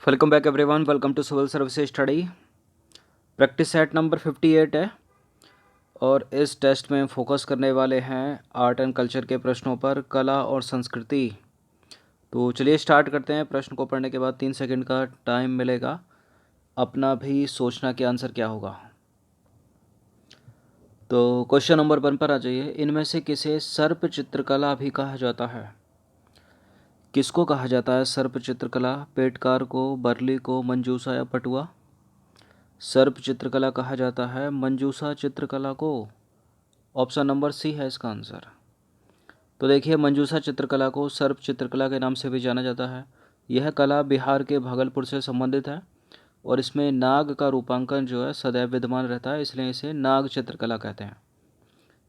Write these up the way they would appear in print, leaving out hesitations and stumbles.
Welcome back everyone, welcome to civil services study. Practice set number 58 है और इस test में फोकस करने वाले हैं आर्ट एंड कल्चर के प्रश्नों पर, कला और संस्कृति। तो चलिए स्टार्ट करते हैं। प्रश्न को पढ़ने के बाद 3 सेकंड का टाइम मिलेगा अपना भी सोचना कि आंसर क्या होगा। तो क्वेश्चन नंबर 1 पर आ जाइए। इनमें से किसे सर्प चित्रकला भी कहा जाता है? किसको कहा जाता है सर्प चित्रकला? पेटकार को, बरली को, मंजूसा या पटुआ? सर्प चित्रकला कहा जाता है मंजूसा चित्रकला को। ऑप्शन नंबर सी है इसका आंसर। तो देखिए, मंजूसा चित्रकला को सर्प चित्रकला के नाम से भी जाना जाता है। यह कला बिहार के भागलपुर से संबंधित है और इसमें नाग का रूपांकन जो है सदैव विद्यमान रहता है, इसलिए इसे नाग चित्रकला कहते हैं।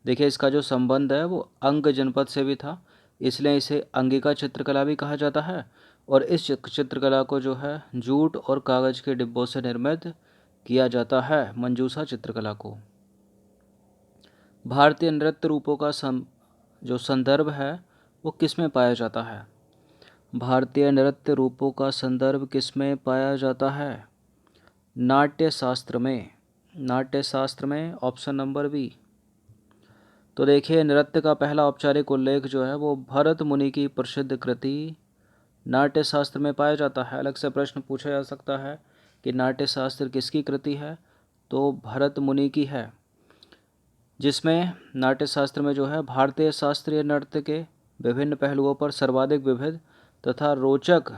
देखिए, इसका जो संबंध है वो अंग जनपद से भी था, इसलिए इसे अंगिका चित्रकला भी कहा जाता है। और इस चित्रकला को जो है जूट और कागज के डिब्बों से निर्मित किया जाता है, मंजूसा चित्रकला को। भारतीय नृत्य रूपों का जो संदर्भ है वो किस में पाया जाता है? भारतीय नृत्य रूपों का संदर्भ किस में पाया जाता है? नाट्य शास्त्र में। नाट्य शास्त्र में, ऑप्शन नंबर बी। तो देखिए, नृत्य का पहला औपचारिक उल्लेख जो है वो भरत मुनि की प्रसिद्ध कृति नाट्य शास्त्र में पाया जाता है। अलग से प्रश्न पूछा जा सकता है कि नाट्य शास्त्र किसकी कृति है, तो भरत मुनि की है, जिसमें नाट्य शास्त्र में जो है भारतीय शास्त्रीय नृत्य के विभिन्न पहलुओं पर सर्वाधिक विविध तथा रोचक।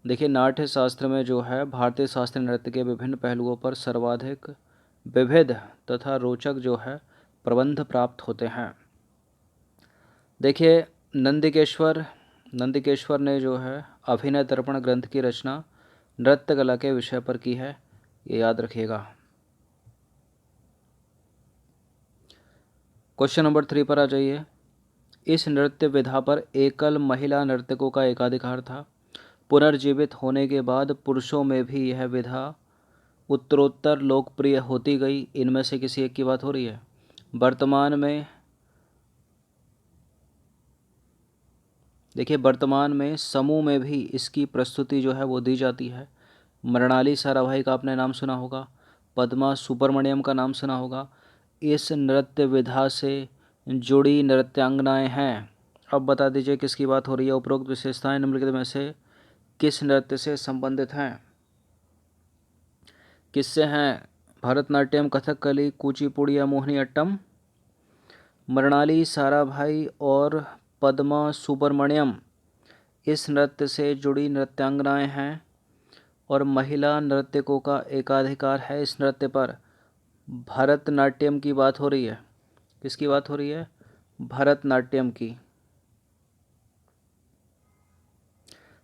देखिए, नाट्य शास्त्र में जो है भारतीय शास्त्रीय नृत्य के विभिन्न पहलुओं पर सर्वाधिक विविध तथा रोचक जो है प्रबंध प्राप्त होते हैं। देखिए, नंदिकेश्वर ने जो है अभिनय दर्पण ग्रंथ की रचना नृत्य कला के विषय पर की है, ये याद रखिएगा। क्वेश्चन नंबर 3 पर आ जाइए। इस नृत्य विधा पर एकल महिला नर्तकों का एकाधिकार था। पुनर्जीवित होने के बाद पुरुषों में भी यह विधा उत्तरोत्तर लोकप्रिय होती गई। इनमें से किसी एक की बात हो रही है। वर्तमान में देखिए, वर्तमान में समूह में भी इसकी प्रस्तुति जो है वो दी जाती है। मृणाली साराभाई का आपने नाम सुना होगा, पद्मा सुब्रमण्यम का नाम सुना होगा। इस नृत्य विधा से जुड़ी नृत्यांगनाएं हैं। अब बता दीजिए किसकी बात हो रही है। उपरोक्त विशेषताएं निम्नलिखित में से किस नृत्य से संबंधित हैं? किससे हैं? भरतनाट्यम, कथकली, कुचिपुड़ी या मोहिनीअट्टम? मृणाली साराभाई और पद्मा सुब्रमण्यम इस नृत्य से जुड़ी नृत्यांगनाएं हैं और महिला नर्तकों का एकाधिकार है इस नृत्य पर। भरतनाट्यम की बात हो रही है। किसकी बात हो रही है? भरतनाट्यम की।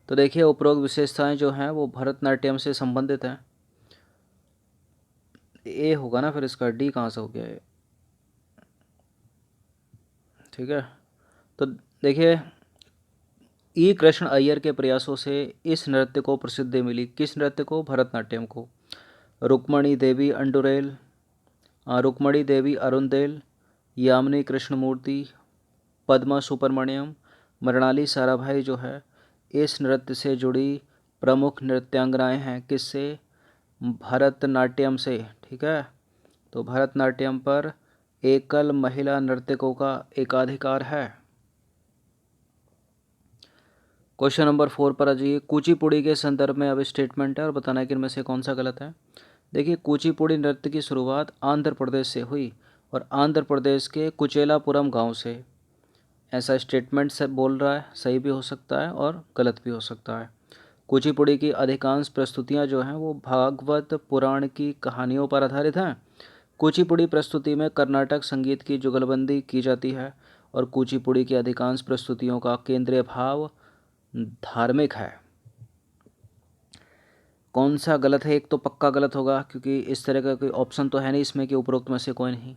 तो देखिए, उपरोक्त विशेषताएं जो हैं वो भरतनाट्यम से संबंधित हैं। ए होगा ना, फिर इसका डी कहाँ से हो गया ये? ठीक है, तो देखिए, ई कृष्ण अय्यर के प्रयासों से इस नृत्य को प्रसिद्धि मिली। किस नृत्य को? भरतनाट्यम को। रुक्मणी देवी अंडुरेल, रुक्मणी देवी अरुंदेल, यामिनी कृष्णमूर्ति, पद्मा सुब्रमण्यम, मृणाली साराभाई जो है इस नृत्य से जुड़ी प्रमुख नृत्यांगनाएं हैं। किससे? भरतनाट्यम से। ठीक है, तो भरतनाट्यम पर एकल महिला नर्तकों का एकाधिकार है। क्वेश्चन नंबर 4 पर आ जाइए। कुचिपुड़ी के संदर्भ में अब स्टेटमेंट है और बताना है कि इनमें से कौन सा गलत है। देखिए, कुचिपुड़ी नृत्य की शुरुआत आंध्र प्रदेश से हुई और आंध्र प्रदेश के कुचेलापुरम गांव से। ऐसा स्टेटमेंट से बोल रहा है, सही भी हो सकता है और गलत भी हो सकता है। कुचिपुड़ी की अधिकांश प्रस्तुतियां जो हैं वो भागवत पुराण की कहानियों पर आधारित हैं। कुचिपुड़ी प्रस्तुति में कर्नाटक संगीत की जुगलबंदी की जाती है और कुचिपुड़ी की अधिकांश प्रस्तुतियों का केंद्रीय भाव धार्मिक है। कौन सा गलत है? एक तो पक्का गलत होगा, क्योंकि इस तरह का कोई ऑप्शन तो है नहीं इसमें कि उपरोक्त में से कोई नहीं।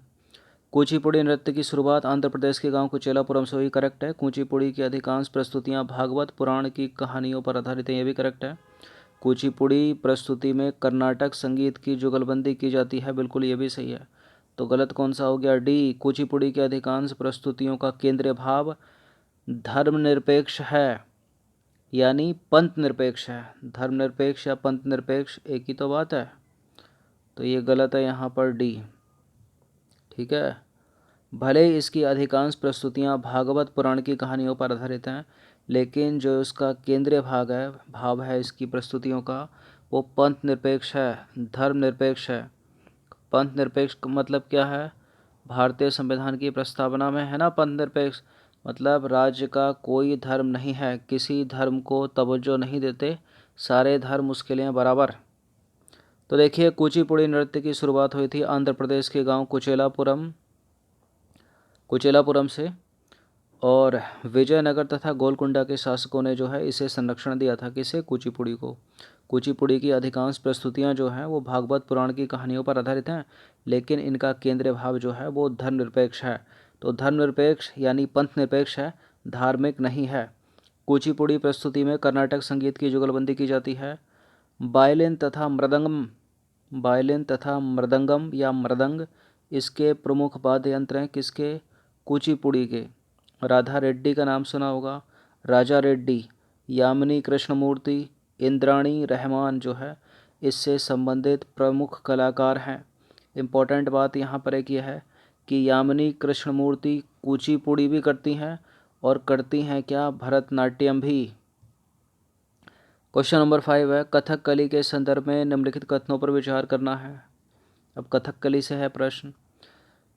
कुचिपुड़ी नृत्य की शुरुआत आंध्र प्रदेश के गांव कुचेलापुरम से हुई, करेक्ट है। कुचिपुड़ी की अधिकांश प्रस्तुतियां भागवत पुराण की कहानियों पर आधारित हैं, ये भी करेक्ट है। कुचिपुड़ी प्रस्तुति में कर्नाटक संगीत की जुगलबंदी की जाती है, बिल्कुल ये भी सही है। तो गलत कौन सा हो गया? डी, कुचिपुड़ी की अधिकांश प्रस्तुतियों का केंद्रीय भाव धर्मनिरपेक्ष है। यानी पंथ निरपेक्ष है। धर्मनिरपेक्ष या पंथ निरपेक्ष एक ही तो बात है, तो ये गलत है यहाँ पर डी। ठीक है, भले ही इसकी अधिकांश प्रस्तुतियाँ भागवत पुराण की कहानियों पर आधारित हैं, लेकिन जो इसका केंद्रीय भाव है इसकी प्रस्तुतियों का, वो पंथ निरपेक्ष है, धर्मनिरपेक्ष है। पंथ निरपेक्ष का मतलब क्या है? भारतीय संविधान की प्रस्तावना में है ना पंथ निरपेक्ष, मतलब राज्य का कोई धर्म नहीं है, किसी धर्म को तवज्जो नहीं देते, सारे धर्म उसके लिए बराबर। तो देखिए, कुचिपुड़ी नृत्य की शुरुआत हुई थी आंध्र प्रदेश के गांव कुचेलापुरम से, और विजयनगर तथा गोलकुंडा के शासकों ने जो है इसे संरक्षण दिया था, किसे? कुचिपुड़ी को। कुचिपुड़ी की अधिकांश प्रस्तुतियां जो हैं वो भागवत पुराण की कहानियों पर आधारित हैं, लेकिन इनका केंद्रीय भाव जो है वो धर्मनिरपेक्ष है। तो धर्मनिरपेक्ष यानी पंथ निरपेक्ष है, धार्मिक नहीं है। कुचिपुड़ी प्रस्तुति में कर्नाटक संगीत की जुगलबंदी की जाती है। वायलिन तथा मृदंगम या मृदंग इसके प्रमुख वाद्य यंत्र हैं, किसके? कुचिपुड़ी के। राधा रेड्डी का नाम सुना होगा, राजा रेड्डी, यामिनी कृष्णमूर्ति, इंद्राणी रहमान जो है इससे संबंधित प्रमुख कलाकार हैं। इम्पोर्टेंट बात यहाँ पर एक ये है कि यामिनी कृष्णमूर्ति कुचिपुड़ी भी करती हैं, और करती हैं क्या? भरतनाट्यम भी। क्वेश्चन नंबर 5 है, कथकली के संदर्भ में निम्नलिखित कथनों पर विचार करना है। अब कथकली से है प्रश्न।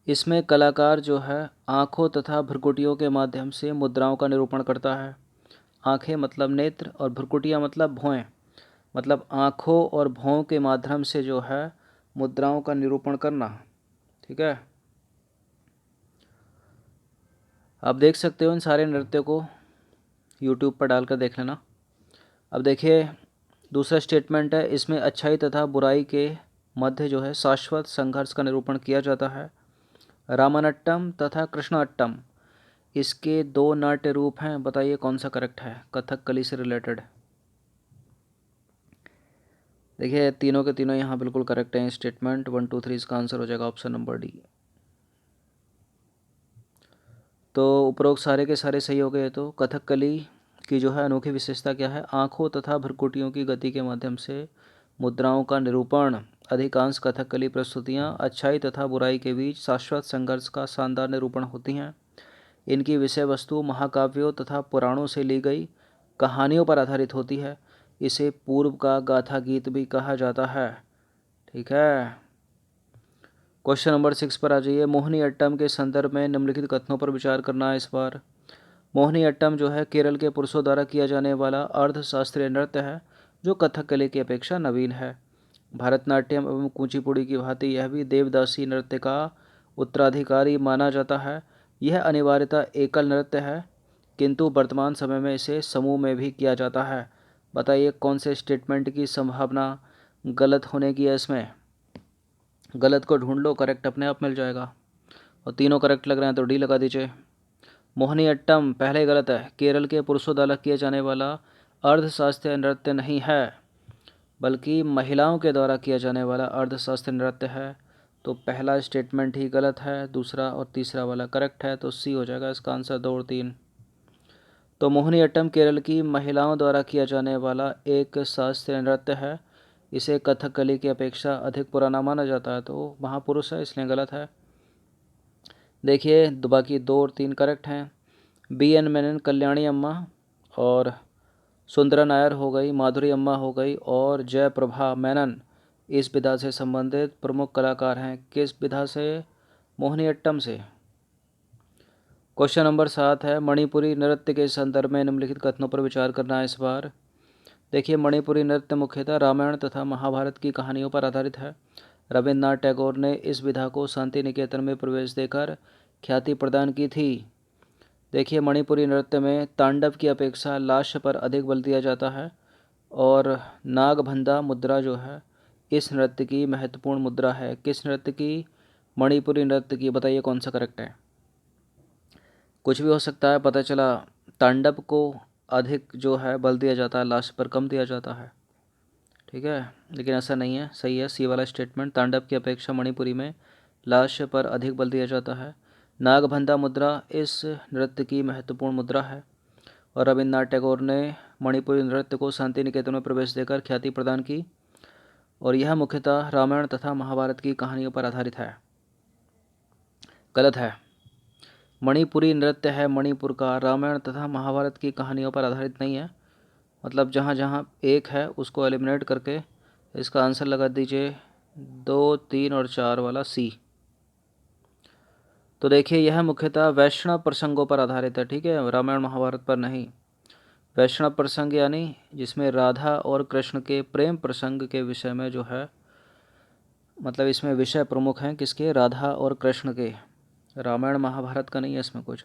इसमें कलाकार जो है आँखों तथा भ्रुकुटियों के माध्यम से मुद्राओं का निरूपण करता है। आँखें मतलब नेत्र, और भ्रुकुटियाँ मतलब भौहें, मतलब आँखों और भौहों के माध्यम से जो है मुद्राओं का निरूपण करना। ठीक है, आप देख सकते हो इन सारे नृत्य को, यूट्यूब पर डालकर देख लेना। अब देखिए, दूसरा स्टेटमेंट है, इसमें अच्छाई तथा बुराई के मध्य जो है शाश्वत संघर्ष का निरूपण किया जाता है। रामानट्टम तथा कृष्णाट्टम इसके दो नाट्य रूप हैं, बताइए कौन सा करेक्ट है कथकली से रिलेटेड। देखिए, तीनों के तीनों यहाँ बिल्कुल करेक्ट हैं स्टेटमेंट। 1 2 3 इसका आंसर हो जाएगा ऑप्शन नंबर डी। तो उपरोक्त सारे के सारे सही हो गए। तो कथकली की जो है अनोखी विशेषता क्या है? आँखों तथा भ्रुकुटियों की गति के माध्यम से मुद्राओं का निरूपण। अधिकांश कथकली प्रस्तुतियाँ अच्छाई तथा बुराई के बीच शाश्वत संघर्ष का शानदार निरूपण होती हैं। इनकी विषय वस्तु महाकाव्यों तथा पुराणों से ली गई कहानियों पर आधारित होती है। इसे पूर्व का गाथा गीत भी कहा जाता है। ठीक है, क्वेश्चन नंबर 6 पर आ जाइए। मोहिनी अट्टम के संदर्भ में निम्नलिखित कथनों पर विचार करना है इस बार। मोहिनी अट्टम जो है केरल के पुरुषों द्वारा किया जाने वाला अर्धशास्त्रीय नृत्य है, जो कथकली की अपेक्षा नवीन है। भरतनाट्यम एवं कुचिपुड़ी की भांति यह भी देवदासी नृत्य का उत्तराधिकारी माना जाता है। यह अनिवार्यतः एकल नृत्य है, किंतु वर्तमान समय में इसे समूह में भी किया जाता है। बताइए कौन से स्टेटमेंट की संभावना गलत होने की है इसमें? गलत को ढूंढ लो, करेक्ट अपने आप मिल जाएगा। और तीनों करेक्ट लग रहे हैं तो डी लगा दीजिए। मोहिनी अट्टम पहले गलत है, केरल के पुरुषों द्वारा किया जाने वाला अर्धशास्त्रीय नृत्य नहीं है, बल्कि महिलाओं के द्वारा किया जाने वाला अर्धशास्त्रीय नृत्य है। तो पहला स्टेटमेंट ही गलत है, दूसरा और तीसरा वाला करेक्ट है, तो सी हो जाएगा इसका आंसर 2 और 3। तो मोहिनी अट्टम केरल की महिलाओं द्वारा किया जाने वाला एक शास्त्रीय नृत्य है। इसे कथकली की अपेक्षा अधिक पुराना माना जाता है, तो महापुरुष है इसलिए गलत है। देखिए, बाकी 2 और 3 करेक्ट हैं। BN मेनन, कल्याणी अम्मा और सुंदरा नायर हो गई, माधुरी अम्मा हो गई, और जयप्रभा मेनन इस विधा से संबंधित प्रमुख कलाकार हैं। किस विधा से? मोहिनी अट्टम से। क्वेश्चन नंबर 7 है, मणिपुरी नृत्य के संदर्भ में निम्नलिखित कथनों पर विचार करना है इस बार। देखिए, मणिपुरी नृत्य मुख्यतः रामायण तथा महाभारत की कहानियों पर आधारित है। रविन्द्रनाथ टैगोर ने इस विधा को शांति निकेतन में प्रवेश देकर ख्याति प्रदान की थी। देखिए, मणिपुरी नृत्य में तांडव की अपेक्षा लास्य पर अधिक बल दिया जाता है, और नागभंदा मुद्रा जो है इस नृत्य की महत्वपूर्ण मुद्रा है। किस नृत्य की? मणिपुरी नृत्य की। बताइए कौन सा करेक्ट है? कुछ भी हो सकता है, पता चला तांडव को अधिक जो है बल दिया जाता है, लास्ट पर कम दिया जाता है। ठीक है, लेकिन ऐसा नहीं है, सही है सी वाला स्टेटमेंट। तांडव की अपेक्षा मणिपुरी में लास्य पर अधिक बल दिया जाता है। नागभंदा मुद्रा इस नृत्य की महत्वपूर्ण मुद्रा है, और रविन्द्रनाथ टैगोर ने मणिपुरी नृत्य को शांति निकेतन में प्रवेश देकर ख्याति प्रदान की और यह मुख्यतः रामायण तथा महाभारत की कहानियों पर आधारित है। गलत है। मणिपुरी नृत्य है मणिपुर का, रामायण तथा महाभारत की कहानियों पर आधारित नहीं है। मतलब जहाँ जहाँ एक है उसको एलिमिनेट करके इसका आंसर लगा दीजिए 2, 3 और 4 वाला सी। तो देखिए यह मुख्यतः वैष्णव प्रसंगों पर आधारित है, ठीक है, रामायण महाभारत पर नहीं। वैष्णव प्रसंग यानी जिसमें राधा और कृष्ण के प्रेम प्रसंग के विषय में जो है, मतलब इसमें विषय प्रमुख हैं किसके, राधा और कृष्ण के, रामायण महाभारत का नहीं है इसमें कुछ।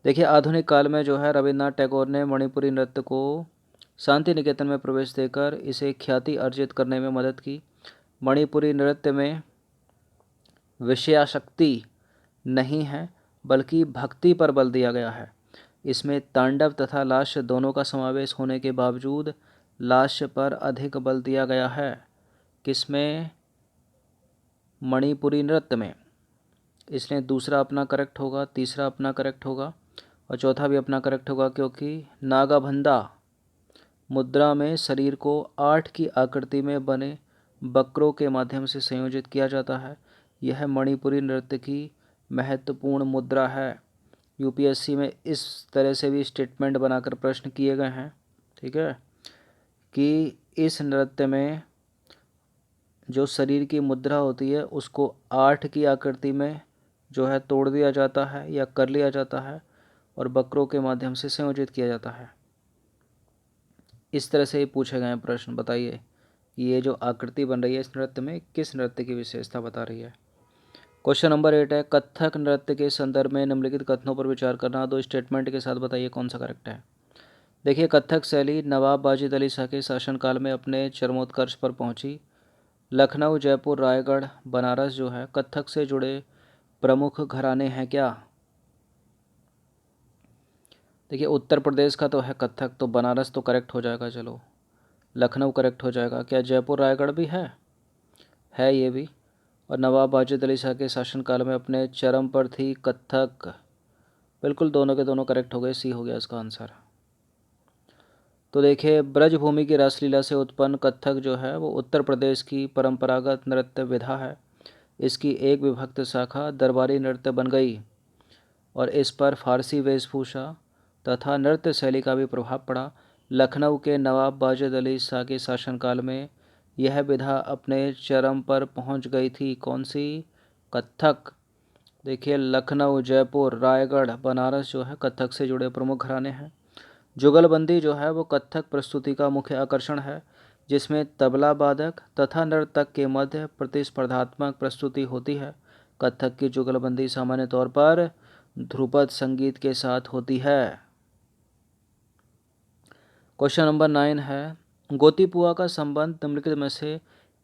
देखिए आधुनिक काल में जो है रविन्द्रनाथ टैगोर ने मणिपुरी नृत्य को शांति निकेतन में प्रवेश देकर इसे ख्याति अर्जित करने में मदद की। मणिपुरी नृत्य में विषयाशक्ति नहीं है बल्कि भक्ति पर बल दिया गया है। इसमें तांडव तथा लास्य दोनों का समावेश होने के बावजूद लास्य पर अधिक बल दिया गया है। किसमें, मणिपुरी नृत्य में। इसलिए दूसरा अपना करेक्ट होगा, तीसरा अपना करेक्ट होगा और चौथा भी अपना करेक्ट होगा, क्योंकि नागाभंदा मुद्रा में शरीर को 8 की आकृति में बने वक्रों के माध्यम से संयोजित किया जाता है। यह मणिपुरी नृत्य की महत्वपूर्ण मुद्रा है। यूपीएससी में इस तरह से भी स्टेटमेंट बनाकर प्रश्न किए गए हैं, ठीक है, कि इस नृत्य में जो शरीर की मुद्रा होती है उसको 8 की आकृति में जो है तोड़ दिया जाता है या कर लिया जाता है और वक्रों के माध्यम से संयोजित किया जाता है। इस तरह से ही पूछे गए हैं प्रश्न। बताइए कि ये जो आकृति बन रही है इस नृत्य में किस नृत्य की विशेषता बता रही है। क्वेश्चन नंबर 8 है, कथक नृत्य के संदर्भ में निम्नलिखित कथनों पर विचार करना। 2 स्टेटमेंट के साथ बताइए कौन सा करेक्ट है। देखिए कथक शैली नवाब वाजिद अली शाह के शासनकाल में अपने चरमोत्कर्ष पर पहुंची। लखनऊ, जयपुर, रायगढ़, बनारस जो है कथक से जुड़े प्रमुख घराने हैं क्या। देखिए उत्तर प्रदेश का तो है कथक, तो बनारस तो करेक्ट हो जाएगा, चलो लखनऊ करेक्ट हो जाएगा। क्या जयपुर रायगढ़ भी है ये भी। और नवाब वाजिद अली शाह के शासनकाल में अपने चरम पर थी कथक, बिल्कुल दोनों के दोनों करेक्ट हो गए, सी हो गया इसका आंसर। तो देखिए ब्रजभूमि की रासलीला से उत्पन्न कथक जो है वो उत्तर प्रदेश की परंपरागत नृत्य विधा है। इसकी एक विभक्त शाखा दरबारी नृत्य बन गई और इस पर फारसी वेशभूषा तथा नृत्य शैली का भी प्रभाव पड़ा। लखनऊ के नवाब वाजिद अली शाह के शासनकाल में यह विधा अपने चरम पर पहुंच गई थी। कौन सी, कथक। देखिए लखनऊ, जयपुर, रायगढ़, बनारस जो है कथक से जुड़े प्रमुख घराने हैं। जुगलबंदी जो है वो कथक प्रस्तुति का मुख्य आकर्षण है, जिसमें तबला वादक तथा नर्तक के मध्य प्रतिस्पर्धात्मक प्रस्तुति होती है। कथक की जुगलबंदी सामान्य तौर पर ध्रुपद संगीत के साथ होती है। क्वेश्चन नंबर 9 है, गोतीपुआ का संबंध निम्नलिखित में से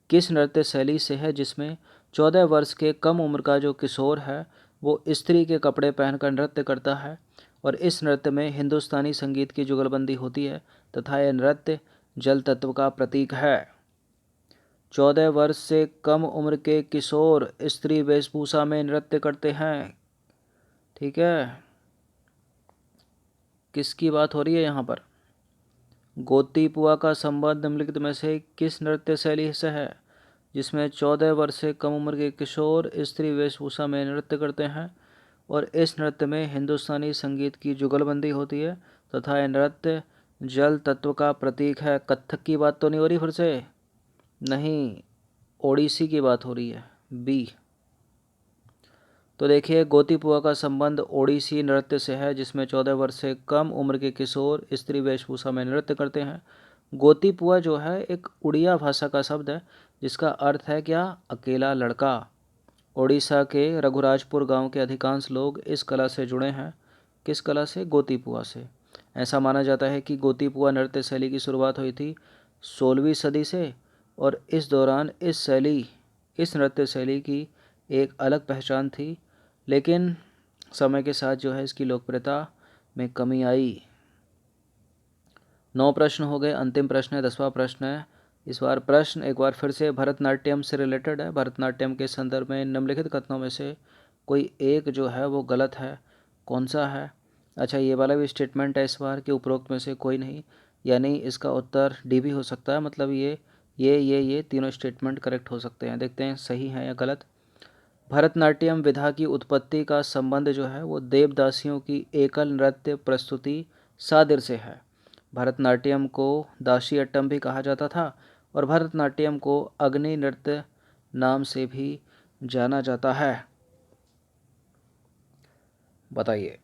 किस नृत्य शैली से है जिसमें 14 वर्ष के कम उम्र का जो किशोर है वो स्त्री के कपड़े पहनकर नृत्य करता है और इस नृत्य में हिंदुस्तानी संगीत की जुगलबंदी होती है तथा यह नृत्य जल तत्व का प्रतीक है। 14 वर्ष से कम उम्र के किशोर स्त्री वेशभूषा में नृत्य करते हैं, ठीक है। किसकी बात हो रही है यहाँ पर, गोतीपुआ का संबंध निम्नलिखित में से किस नृत्य शैली से है जिसमें 14 वर्ष से कम उम्र के किशोर स्त्री वेशभूषा में नृत्य करते हैं और इस नृत्य में हिंदुस्तानी संगीत की जुगलबंदी होती है तथा यह नृत्य जल तत्व का प्रतीक है। कथक की बात तो नहीं हो रही फिर से, नहीं, ओडिसी की बात हो रही है, बी। तो देखिए गोतीपुआ का संबंध ओडिसी नृत्य से है जिसमें 14 वर्ष से कम उम्र के किशोर स्त्री वेशभूषा में नृत्य करते हैं। गोतीपुआ जो है एक उड़िया भाषा का शब्द है जिसका अर्थ है क्या, अकेला लड़का। ओडिशा के रघुराजपुर गांव के अधिकांश लोग इस कला से जुड़े हैं। किस कला से, गोतीपुआ से। ऐसा माना जाता है कि गोतीपुआ नृत्य शैली की शुरुआत हुई थी 16वीं सदी से और इस दौरान इस नृत्य शैली की एक अलग पहचान थी, लेकिन समय के साथ जो है इसकी लोकप्रियता में कमी आई। 9 प्रश्न हो गए, अंतिम प्रश्न है, 10वां प्रश्न है। इस बार प्रश्न एक बार फिर से भरतनाट्यम से रिलेटेड है। भरतनाट्यम के संदर्भ में निम्नलिखित कथनों में से कोई एक जो है वो गलत है, कौन सा है। अच्छा ये वाला भी स्टेटमेंट है इस बार कि उपरोक्त में से कोई नहीं। यानी इसका उत्तर डी भी हो सकता है। मतलब ये तीनों स्टेटमेंट करेक्ट हो सकते हैं। देखते हैं सही है या गलत। भरतनाट्यम विधा की उत्पत्ति का संबंध जो है वो देवदासियों की एकल नृत्य प्रस्तुति सादिर से है। भरतनाट्यम को दासी अट्टम भी कहा जाता था और भरतनाट्यम को अग्नि नृत्य नाम से भी जाना जाता है। बताइए।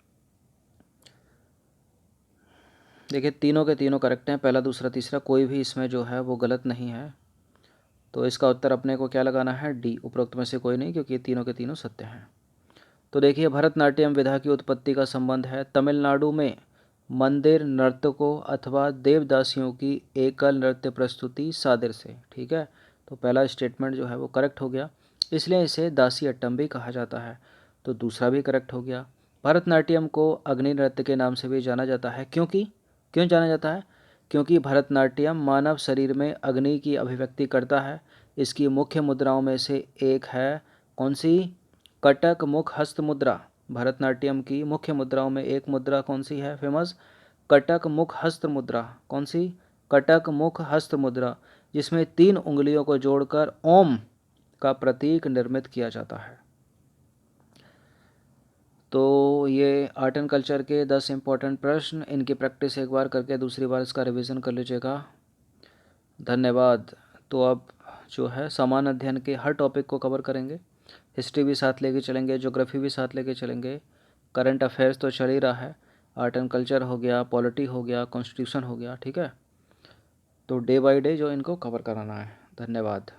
देखिए तीनों के तीनों करेक्ट हैं, पहला दूसरा तीसरा, कोई भी इसमें जो है वो गलत नहीं है। तो इसका उत्तर अपने को क्या लगाना है, डी। उपरोक्त में से कोई नहीं, क्योंकि ये तीनों के तीनों सत्य हैं। तो देखिए भरतनाट्यम विधा की उत्पत्ति का संबंध है तमिलनाडु में मंदिर नर्तकों अथवा देवदासियों की एकल नृत्य प्रस्तुति सादिर से। ठीक है, तो पहला स्टेटमेंट जो है वो करेक्ट हो गया, इसलिए इसे दासी अट्टम भी कहा जाता है। तो दूसरा भी करेक्ट हो गया। भरतनाट्यम को अग्नि नृत्य के नाम से भी जाना जाता है, क्यों जाना जाता है? क्योंकि भरतनाट्यम मानव शरीर में अग्नि की अभिव्यक्ति करता है। इसकी मुख्य मुद्राओं में से एक है कौन सी? कटक मुख हस्त मुद्रा। भरतनाट्यम की मुख्य मुद्राओं में एक मुद्रा कौन सी है फेमस? कटक मुख हस्त मुद्रा। कौन सी? कटक मुख हस्त मुद्रा, जिसमें 3 उंगलियों को जोड़कर ओम का प्रतीक निर्मित किया जाता है। तो ये आर्ट एंड कल्चर के 10 इम्पोर्टेंट प्रश्न, इनकी प्रैक्टिस एक बार करके दूसरी बार इसका रिवीजन कर लीजिएगा। धन्यवाद। तो अब जो है सामान्य अध्ययन के हर टॉपिक को कवर करेंगे। हिस्ट्री भी साथ लेके चलेंगे, ज्योग्राफी भी साथ लेके चलेंगे, करंट अफेयर्स तो चल ही रहा है, आर्ट एंड कल्चर हो गया, पॉलिटी हो गया, कॉन्स्टिट्यूशन हो गया। ठीक है, तो डे बाय डे जो इनको कवर कराना है। धन्यवाद।